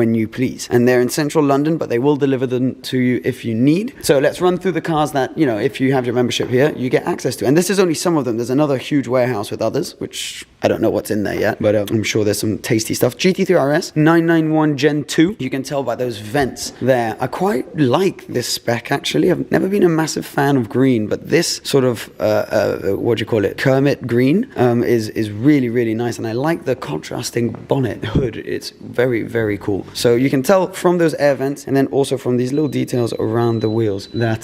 when you please. And they're in central London, but they will deliver them to you if you need. So let's run through the cars that, you know, if you have your membership here, you get access to. And this is only some of them. There's another huge warehouse with others, which I don't know what's in there yet, but I'm sure there's some tasty stuff. GT3 RS 991 Gen 2. You can tell by those vents there. I quite like this spec, actually. I've never been a massive fan of green, but this sort of, what do you call it, Kermit green is really, really nice. And I like the contrasting bonnet hood. It's very, very cool. So you can tell from those air vents and then also from these little details around the wheels that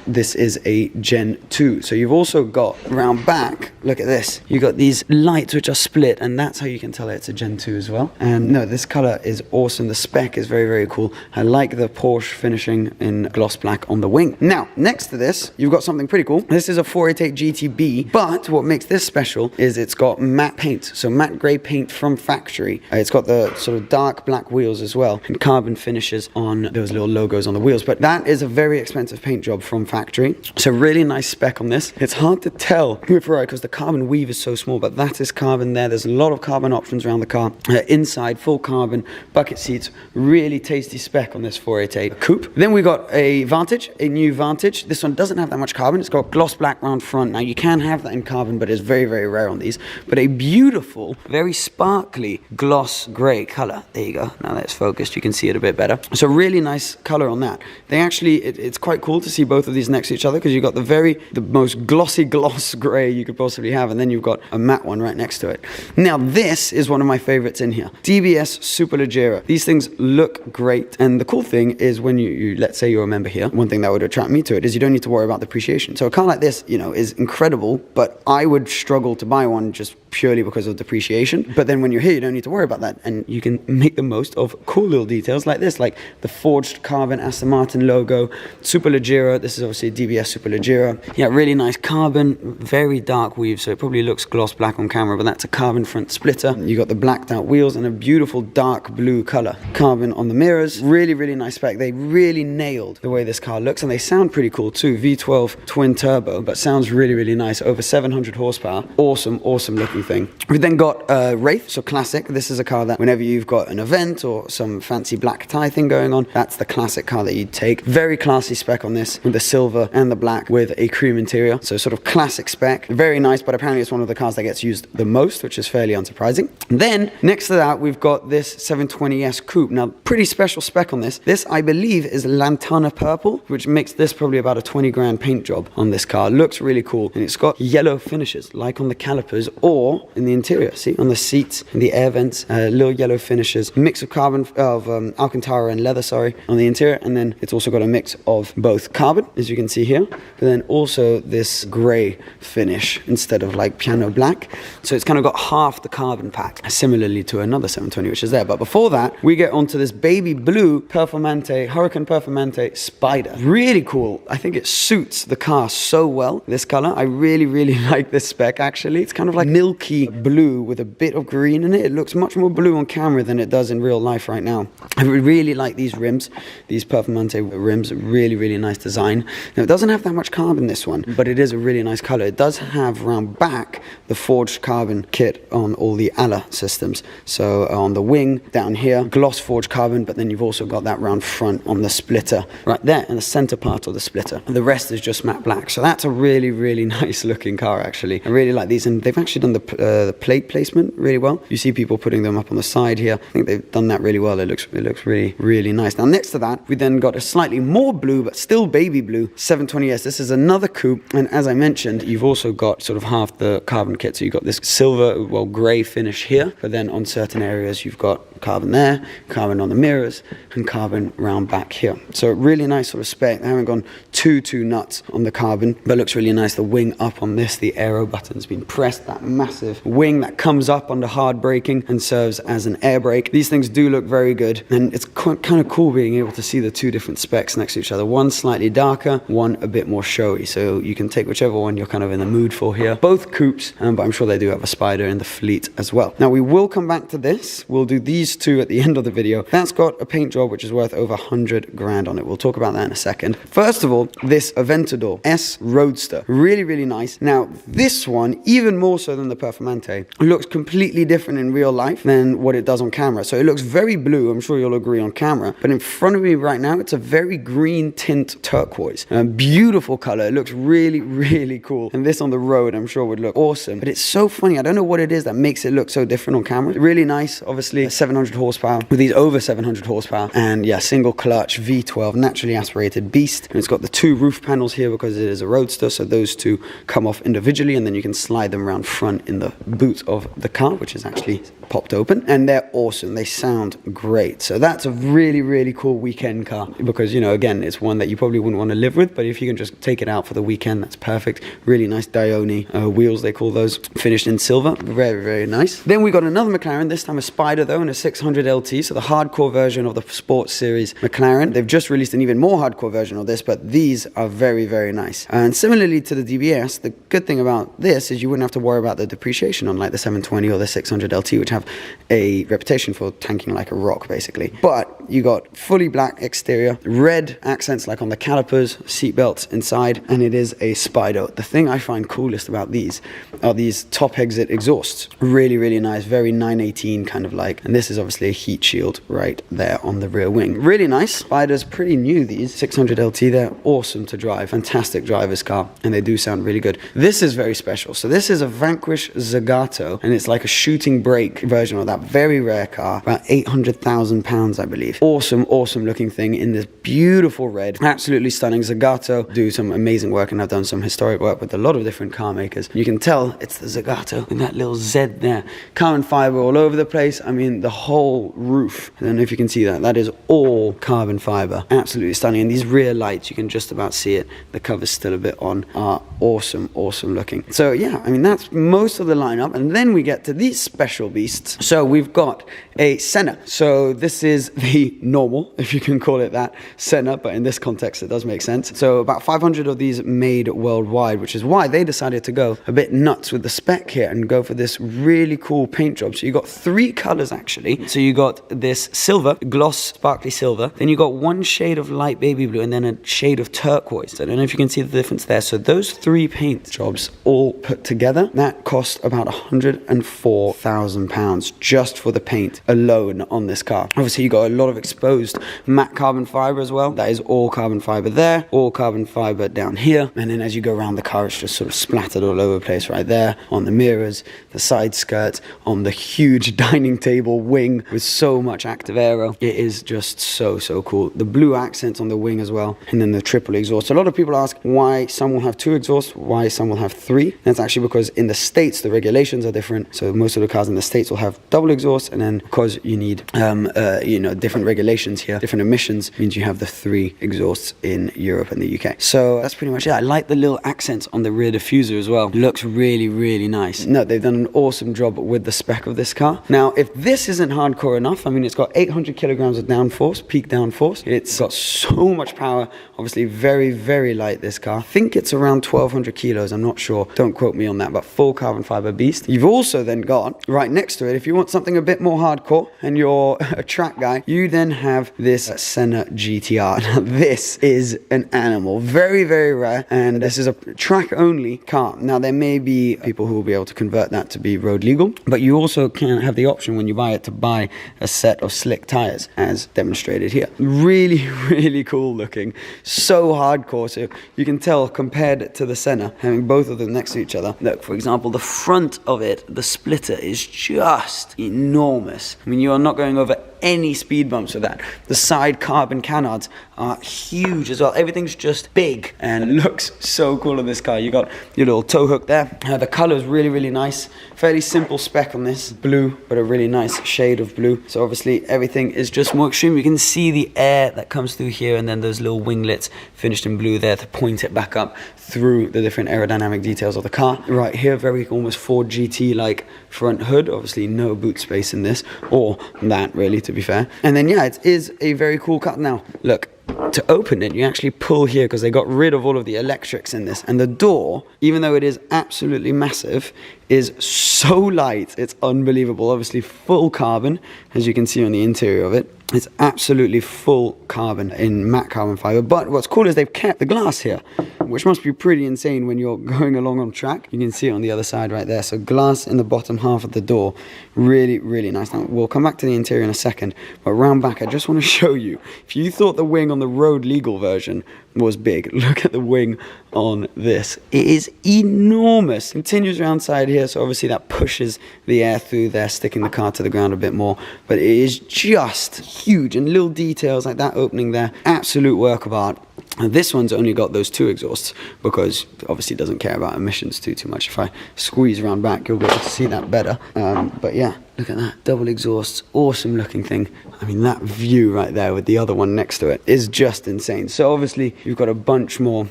this is a Gen 2. So you've also got around back, look at this. You got these lights which are split, and that's how you can tell it's a Gen 2 as well. And no, this color is awesome. The spec is very, very cool. I like the Porsche finishing in gloss black on the wing. Now, next to this, you've got something pretty cool. This is a 488 GTB, but what makes this special is it's got matte paint. So matte gray paint from factory. It's got the sort of dark black wheels as well, and carbon finishes on those little logos on the wheels. But that is a very expensive paint job from factory. So really nice spec on this. It's hard to tell with Ferrari because the carbon weave is so small, but that is carbon there. There's a lot of carbon options around the car. Inside, full carbon, bucket seats, really tasty spec on this 488 coupe. Then we got a Vantage, a new Vantage. This one doesn't have that much carbon. It's got gloss black round front. Now you can have that in carbon, but it's very, very rare on these. But a beautiful, very sparkly gloss gray color. There you go. Now that it's focused, you can see it a bit better. So really nice color on that. They actually, it's quite cool to see both of these next to each other because you've got the most glossy gloss gray you could possibly have, and then you've got a matte one right next to it. Now this is one of my favorites in here. DBS Superleggera. These things look great, and the cool thing is when you let's say you're a member here, one thing that would attract me to it is you don't need to worry about depreciation. So a car like this, you know, is incredible, but I would struggle to buy one just purely because of depreciation. But then when you're here, you don't need to worry about that, and you can make the most of cool little details like this, like the forged carbon Aston Martin logo, Superleggera. This is obviously DBS Superleggera. Yeah, really nice carbon, very dark weave, so it probably looks gloss black on camera, but that's a carbon front splitter. You got the blacked out wheels and a beautiful dark blue color. Carbon on the mirrors. Really, really nice spec. They really nailed the way this car looks, and they sound pretty cool too. V12 twin turbo, but sounds really, really nice. Over 700 horsepower. Awesome, awesome looking thing. We've then got Wraith, so classic. This is a car that whenever you've got an event or some fancy black tie thing going on, that's the classic car that you'd take. Very classy spec on this with the silver and the black with a cream interior. So sort of classic spec. Very nice, but apparently it's one of the cars that gets used the most, which is fairly unsurprising. And then next to that, we've got this 720S Coupe. Now, pretty special spec on this. This, I believe, is Lantana Purple, which makes this probably about a 20 grand paint job on this car. Looks really cool, and it's got yellow finishes, like on the calipers or in the interior. See, on the seats and the air vents, little yellow finishes, mix of carbon, of Alcantara and leather, sorry, on the interior, and then it's also got a mix of both carbon, as you can see here, but then also this gray finish instead of like piano black. So it's kind of got half the carbon pack, similarly to another 720 which is there. But before that, we get onto this baby blue Performante, Huracan Performante Spider. Really cool. I think it suits the car so well, this color. I really, really like this spec, actually. It's kind of like milky blue with a bit of green in it. It looks much more blue on camera than it does in real life right now. I really like these rims, these Performante rims. Really, really nice design. Now, it doesn't have that much carbon, this one, but it is a really nice color. It does have around back the forged carbon kit on all the ALA systems. So on the wing down here, gloss forged carbon, but then you've also got that round front on the splitter right there in the center part of the splitter. The rest is just matte black. So that's a really, really nice looking car, actually. I really like these, and they've actually done the plate placement really well. You see people putting them up on the side here. I think they've done that really well. It looks really, really nice. Now, next to that, we then got a slightly more blue, but still baby blue 720S. This is another coupe, and as I mentioned, you've also got sort of half the carbon kit. So you've got this silver, well, gray finish here, but then on certain areas you've got carbon there, carbon on the mirrors, and carbon round back here. So really nice sort of spec. They haven't gone too nuts on the carbon, but looks really nice. The wing up on this, the aero button's been pressed, that massive wing that comes up under hard braking and serves as an air brake. These things do look very good, and it's kind of cool being able to see the two different specs next to each other. One slightly darker, one a bit more showy, so you can take whichever one you're kind of in the mood for here. Both coupes, but I'm sure they do have a Spider in the fleet as well. Now, we will come back to this. We'll do these two at the end of the video. That's got a paint job which is worth over 100 grand on it. We'll talk about that in a second. First of all, this Aventador S Roadster. Really, really nice. Now, this one, even more so than the Performante looks completely different in real life than what it does on camera. So it looks very blue, I'm sure you'll agree, on camera, but in front of me right now, it's a very green tint turquoise. A beautiful color. It looks really, really cool. And this on the road, I'm sure would look awesome. But it's so funny. I don't know what it is that makes it look so different on camera. Really nice, obviously, 700 horsepower with these over 700 horsepower. And yeah, single clutch, V12, naturally aspirated beast. And it's got the two roof panels here because it is a roadster. So those two come off individually, and then you can slide them around front in the boot of the car, which is actually popped open, and they're awesome. They sound great. So that's a really, really cool weekend car because, you know, again, it's one that you probably wouldn't want to live with, but if you can just take it out for the weekend, that's perfect. Really nice Dione wheels, they call those, finished in silver. Very, very nice. Then we got another McLaren, this time a Spider though, and a 600 LT, so the hardcore version of the Sports Series McLaren. They've just released an even more hardcore version of this, but these are very, very nice. And similarly to the DBS, the good thing about this is you wouldn't have to worry about the depreciation unlike the 720 or the 600 LT, which have a reputation for tanking like a rock, basically. But you got fully black exterior, red accents like on the calipers, seat belts inside, and it is a Spider. The thing I find coolest about these are these top exit exhausts. Really, really nice, very 918 kind of like, and this is obviously a heat shield right there on the rear wing. Really nice. Spider's pretty new, these 600 LT, they're awesome to drive, fantastic driver's car, and they do sound really good. This is very special. So this is a Vanquish Zagato, and it's like a shooting brake version of that very rare car, about 800,000 pounds, I believe. Awesome, awesome looking thing in this beautiful red, absolutely stunning. Zagato do some amazing work, and I've done some historic work with a lot of different car makers. You can tell it's the Zagato with that little Z there. Carbon fiber all over the place. I mean, the whole roof, I don't know if you can see that, that is all carbon fiber. Absolutely stunning. And these rear lights, you can just about see it. The cover's still a bit on, are awesome, awesome looking. So yeah, I mean, that's most of the lineup. And then we get to these special beasts. So we've got a Senna. So this is the normal, if you can call it that, Senna, but in this context it does make sense. So about 500 of these made worldwide, which is why they decided to go a bit nuts with the spec here and go for this really cool paint job. So you got three colors actually. So you got this silver, gloss sparkly silver, then you got one shade of light baby blue, and then a shade of turquoise. I don't know if you can see the difference there. So those three paint jobs all put together, that cost about £104,000 just for the paint alone on this car. Obviously you got a lot of exposed matte carbon fiber as well. That is all carbon fiber there, all carbon fiber down here, and then as you go around the car, it's just sort of splattered all over the place right there on the mirrors, the side skirts, on the huge dining table wing with so much active aero. It is just so cool. The blue accents on the wing as well, and then the triple exhaust. A lot of people ask why some will have two exhausts, why some will have three. That's actually because in the States the regulations are different. So most of the cars in the States will have double exhaust, and then because you need different regulations here, different emissions, means you have the three exhausts in Europe and the UK. So that's pretty much it. I like the little accents on the rear diffuser as well. It looks really, really nice. No, they've done an awesome job with the spec of this car. Now, if this isn't hardcore enough, I mean, it's got 800 kilograms of downforce, peak downforce. It's got so much power. Obviously, very, very light, this car. I think it's around 1,200 kilos. I'm not sure. Don't quote me on that, but full carbon fiber beast. You've also then got, right next to it, if you want something a bit more hardcore and you're a track guy, you then have this Senna GTR. Now, this is an animal. Very, very rare, and this is a track-only car. Now, there may be people who will be able to convert that to be road legal, but you also can have the option when you buy it to buy a set of slick tires, as demonstrated here. Really, really cool looking. So hardcore, so you can tell compared to the Senna, having both of them next to each other. Look, for example, the front of it, the splitter is just enormous. I mean, you are not going over any speed bumps with that. The side carbon canards are huge as well. Everything's just big and looks so cool on this car. You got your little tow hook there. The color is really, really nice. Fairly simple spec on this. Blue, but a really nice shade of blue. So obviously everything is just more extreme. You can see the air that comes through here, and then those little winglets finished in blue there to point it back up through the different aerodynamic details of the car. Right here, very almost Ford GT-like front hood. Obviously no boot space in this, or that really, to be fair. And then yeah, it is a very cool car. Now, look, to open it, you actually pull here because they got rid of all of the electrics in this. And the door, even though it is absolutely massive, is so light. It's unbelievable. Obviously full carbon, as you can see on the interior of it. It's absolutely full carbon in matte carbon fiber. But what's cool is they've kept the glass here. which must be pretty insane when you're going along on track. You can see it on the other side right there. So glass in the bottom half of the door. Really, really nice. Now, we'll come back to the interior in a second, but round back, I just want to show you. If you thought the wing on the road legal version was big, look at the wing on this. It is enormous. Continues around side here, so obviously that pushes the air through there, sticking the car to the ground a bit more, but it is just huge, and little details like that opening there, absolute work of art. And this one's only got those 2 exhausts because obviously it doesn't care about emissions too much. If I squeeze around back, you'll be able to see that better. But yeah, look at that. Double exhausts, awesome looking thing. I mean, that view right there with the other one next to it is just insane. So obviously you've got a bunch more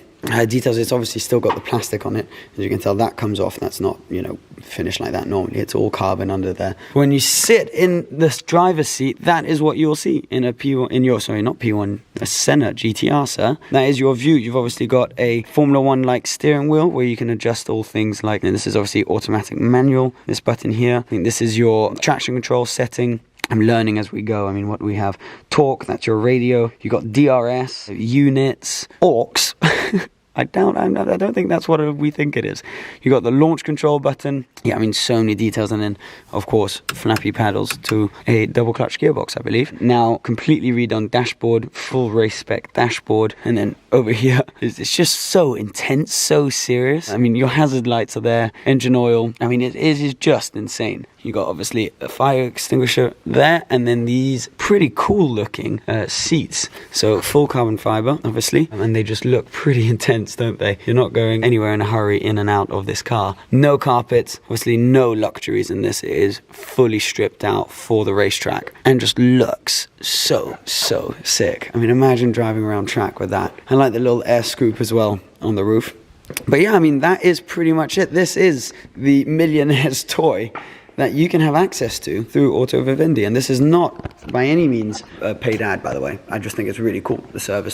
details. It's obviously still got the plastic on it. As you can tell, that comes off. That's not, you know, finished like that normally. It's all carbon under there. When you sit in this driver's seat, that is what you'll see in a P1, in your, sorry, not P1, a Senna GTR, sir. That is your view. You've obviously got a Formula One like steering wheel where you can adjust all things like, and this is obviously automatic manual, this button here. I think this is your traction control setting. I'm learning as we go. I mean, what do we have? Torque, that's your radio. You got DRS, units, AUX. I don't think that's what we think it is. You got the launch control button. Yeah, I mean, so many details. And then, of course, flappy paddles to a double clutch gearbox, I believe. Now, completely redone dashboard, full race spec dashboard. And then over here, it's just so intense, so serious. I mean, your hazard lights are there, engine oil. I mean, it is just insane. You got obviously a fire extinguisher there, and then these pretty cool looking seats. So full carbon fiber, obviously, and they just look pretty intense, don't they? You're not going anywhere in a hurry in and out of this car. No carpets, obviously no luxuries in this. It is fully stripped out for the racetrack and just looks so sick. I mean, imagine driving around track with that. I like the little air scoop as well on the roof. But yeah, I mean, that is pretty much it. This is the millionaire's toy that you can have access to through Auto Vivendi. And this is not by any means a paid ad, by the way. I just think it's really cool, the service.